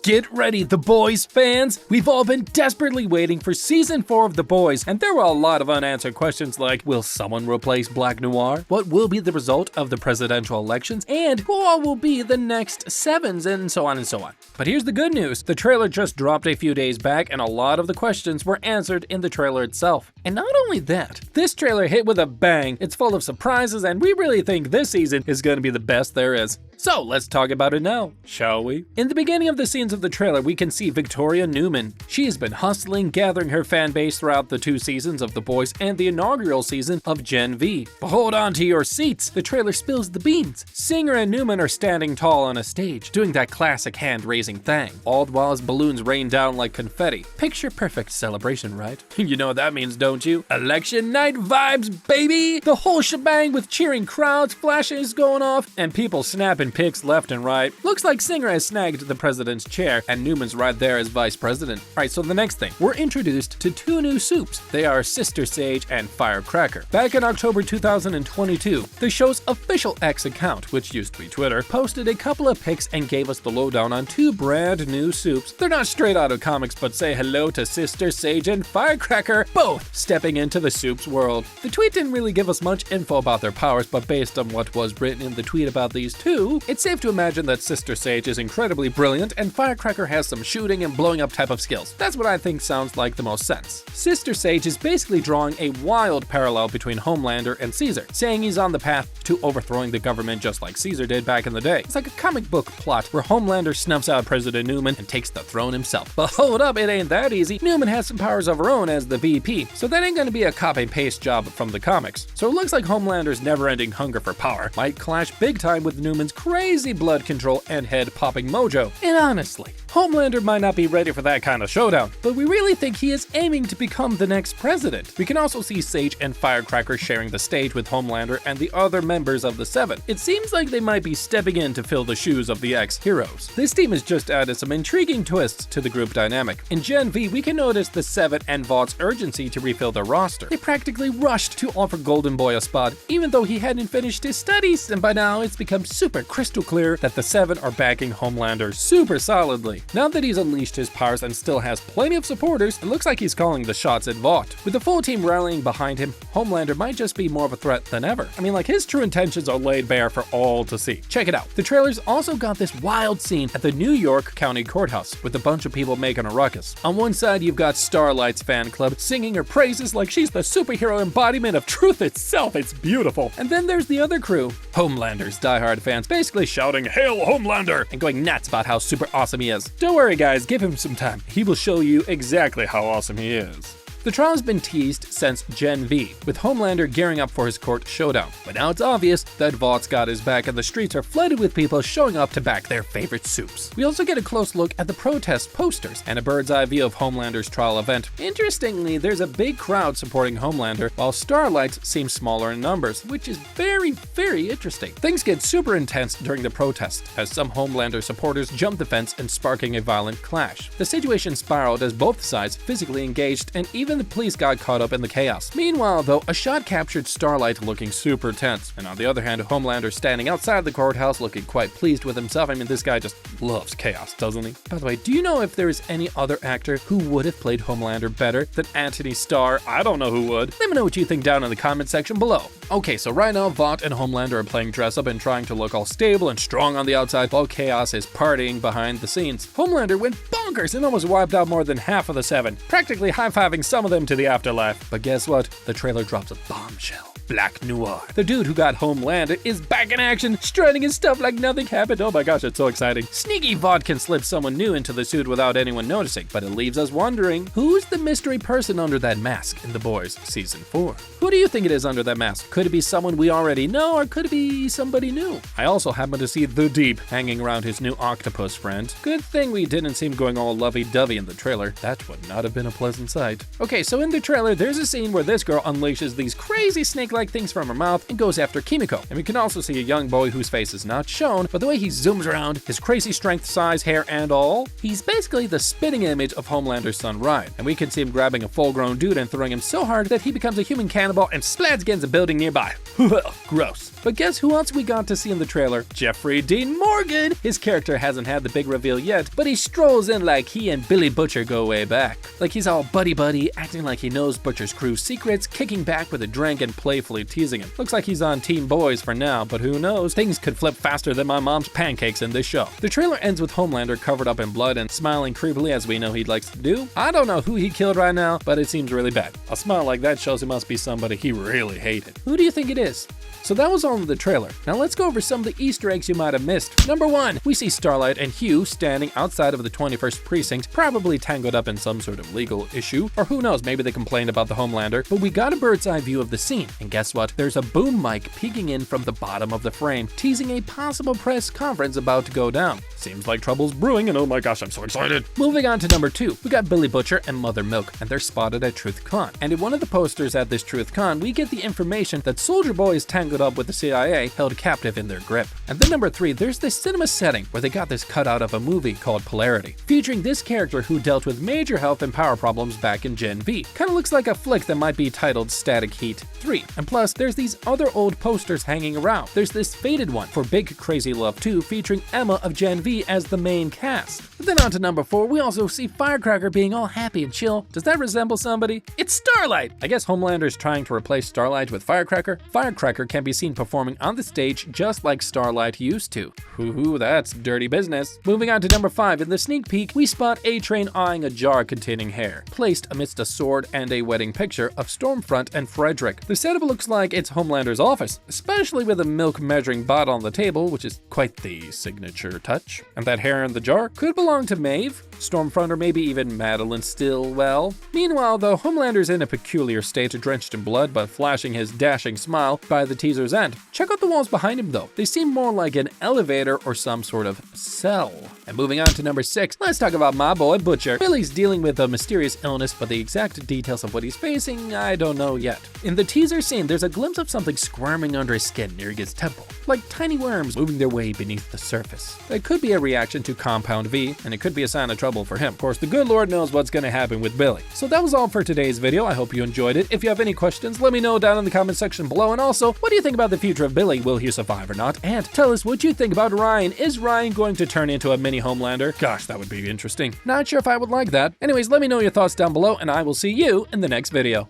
Get ready, The Boys fans! We've all been desperately waiting for Season 4 of The Boys, and there were a lot of unanswered questions like, will someone replace Black Noir? What will be the result of the presidential elections? And who all will be the next Sevens? And so on and so on. But here's the good news. The trailer just dropped a few days back, and a lot of the questions were answered in the trailer itself. And not only that, this trailer hit with a bang. It's full of surprises, and we really think this season is going to be the best there is. So let's talk about it now, shall we? In the beginning of the scenes of the trailer, we can see Victoria Newman. She has been hustling, gathering her fan base throughout the 2 seasons of The Boys and the inaugural season of Gen V. But hold on to your seats, the trailer spills the beans. Singer and Newman are standing tall on a stage, doing that classic hand-raising thing, all the while as balloons rain down like confetti. Picture perfect celebration, right? You know what that means, don't you? Election night vibes, baby! The whole shebang with cheering crowds, flashes going off, and people snapping pics left and right. Looks like Singer has snagged the president's chair, and Newman's right there as vice president. Alright, so the next thing, we're introduced to 2 new Supes. They are Sister Sage and Firecracker. Back in October 2022, the show's official X account, which used to be Twitter, posted a couple of pics and gave us the lowdown on 2 brand new Supes. They're not straight out of comics, but say hello to Sister Sage and Firecracker, both stepping into the Supes world. The tweet didn't really give us much info about their powers, but based on what was written in the tweet about these 2, it's safe to imagine that Sister Sage is incredibly brilliant and Firecracker has some shooting and blowing up type of skills. That's what I think sounds like the most sense. Sister Sage is basically drawing a wild parallel between Homelander and Caesar, saying he's on the path to overthrowing the government just like Caesar did back in the day. It's like a comic book plot where Homelander snuffs out President Newman and takes the throne himself. But hold up, it ain't that easy. Newman has some powers of her own as the VP, so that ain't gonna be a copy-paste job from the comics. So it looks like Homelander's never-ending hunger for power might clash big time with Newman's crazy blood control and head-popping mojo. And honestly, Homelander might not be ready for that kind of showdown, but we really think he is aiming to become the next president. We can also see Sage and Firecracker sharing the stage with Homelander and the other members of the 7. It seems like they might be stepping in to fill the shoes of the ex-heroes. This team has just added some intriguing twists to the group dynamic. In Gen V, we can notice the 7 and Vaught's urgency to refill their roster. They practically rushed to offer Golden Boy a spot, even though he hadn't finished his studies, and by now it's become super crystal clear that the 7 are backing Homelander super solidly. Now that he's unleashed his powers and still has plenty of supporters, it looks like he's calling the shots at Vought. With the full team rallying behind him, Homelander might just be more of a threat than ever. I mean, like, his true intentions are laid bare for all to see. Check it out. The trailers also got this wild scene at the New York County Courthouse with a bunch of people making a ruckus. On one side, you've got Starlight's fan club singing her praises like she's the superhero embodiment of truth itself. It's beautiful. And then there's the other crew, Homelander's diehard fans, basically shouting, "Hail Homelander!" and going nuts about how super awesome he is. Don't worry guys, give him some time. He will show you exactly how awesome he is. The trial has been teased since Gen V, with Homelander gearing up for his court showdown. But now it's obvious that Vaught's got his back and the streets are flooded with people showing up to back their favorite Supes. We also get a close look at the protest posters and a bird's eye view of Homelander's trial event. Interestingly, there's a big crowd supporting Homelander, while Starlight's seem smaller in numbers, which is very, very interesting. Things get super intense during the protest, as some Homelander supporters jump the fence and sparking a violent clash. The situation spiraled as both sides physically engaged, and even the police got caught up in the chaos. Meanwhile, though, a shot captured Starlight looking super tense, and on the other hand, Homelander standing outside the courthouse looking quite pleased with himself. I mean, this guy just loves chaos, doesn't he? By the way, do you know if there is any other actor who would have played Homelander better than Anthony Starr? I don't know who would. Let me know what you think down in the comment section below. Okay, so right now, Vought and Homelander are playing dress up and trying to look all stable and strong on the outside, while Chaos is partying behind the scenes. Homelander went bonkers and almost wiped out more than half of the 7, practically high-fiving some of them to the afterlife. But guess what? The trailer drops a bombshell. Black Noir, the dude who got Homelander, is back in action, strutting his stuff like nothing happened. Oh my gosh, it's so exciting. Sneaky Vought can slip someone new into the suit without anyone noticing, but it leaves us wondering, who's the mystery person under that mask in The Boys Season 4? Who do you think it is under that mask? Could it be someone we already know, or could it be somebody new? I also happen to see The Deep hanging around his new octopus friend. Good thing we didn't see him going all lovey-dovey in the trailer. That would not have been a pleasant sight. Okay, so in the trailer, there's a scene where this girl unleashes these crazy snake-like things from her mouth and goes after Kimiko. And we can also see a young boy whose face is not shown, but the way he zooms around, his crazy strength, size, hair, and all, he's basically the spitting image of Homelander's son Ryan. And we can see him grabbing a full-grown dude and throwing him so hard that he becomes a human cannibal and splats against a building nearby. Gross. But guess who else we got to see in the trailer? Jeffrey Dean Morgan! His character hasn't had the big reveal yet, but he strolls in like he and Billy Butcher go way back. Like he's all buddy-buddy, acting like he knows Butcher's crew's secrets, kicking back with a drink and playfully teasing him. Looks like he's on Team Boys for now, but who knows? Things could flip faster than my mom's pancakes in this show. The trailer ends with Homelander covered up in blood and smiling creepily as we know he likes to do. I don't know who he killed right now, but it seems really bad. A smile like that shows he must be somebody he really hated. Who do you think it is? So that was all in the trailer. Now let's go over some of the Easter eggs you might have missed. Number 1, we see Starlight and Hugh standing outside of the 21st precinct, probably tangled up in some sort of legal issue, or who knows, maybe they complained about the Homelander, but we got a bird's eye view of the scene. And guess what? There's a boom mic peeking in from the bottom of the frame, teasing a possible press conference about to go down. Seems like trouble's brewing, and oh my gosh, I'm so excited. Moving on to number 2, we got Billy Butcher and Mother Milk, and they're spotted at TruthCon. And in one of the posters at this TruthCon, we get the information that Soldier Boy is tangled up with the CIA, held captive in their grip. And then number 3, there's this cinema setting where they got this cutout of a movie called Polarity, featuring this character who dealt with major health and power problems back in Gen V. Kinda looks like a flick that might be titled Static Heat 3. And plus, there's these other old posters hanging around. There's this faded one for Big Crazy Love 2 featuring Emma of Gen V as the main cast. But then on to number 4, we also see Firecracker being all happy and chill. Does that resemble somebody? It's Starlight! I guess Homelander's trying to replace Starlight with Firecracker. Firecracker can be seen performing on the stage just like Starlight used to. Ooh, that's dirty business. Moving on to number 5, in the sneak peek, we spot A-Train eyeing a jar containing hair, placed amidst a sword and a wedding picture of Stormfront and Frederick. The setup looks like it's Homelander's office, especially with a milk measuring bottle on the table, which is quite the signature touch. And that hair in the jar could belong to Maeve, Stormfront, or maybe even Madeline Stillwell. Meanwhile, though, Homelander's in a peculiar state, drenched in blood but flashing his dashing smile by the teaser's end. Check out the walls behind him though. They seem more like an elevator or some sort of cell. And moving on to number 6, let's talk about my boy Butcher. Billy's dealing with a mysterious illness, but the exact details of what he's facing, I don't know yet. In the teaser scene, there's a glimpse of something squirming under his skin near his temple, like tiny worms moving their way beneath the surface. It could be a reaction to Compound V, and it could be a sign of trouble for him. Of course, the good Lord knows what's gonna happen with Billy. So that was all for today's video. I hope you enjoyed it. If you have any questions, let me know down in the comment section below. And also, what do you think about the future of Billy? Will he survive or not? And tell us what you think about Ryan. Is Ryan going to turn into a mini Homelander? Gosh, that would be interesting. Not sure if I would like that. Anyways, let me know your thoughts down below, and I will see you in the next video.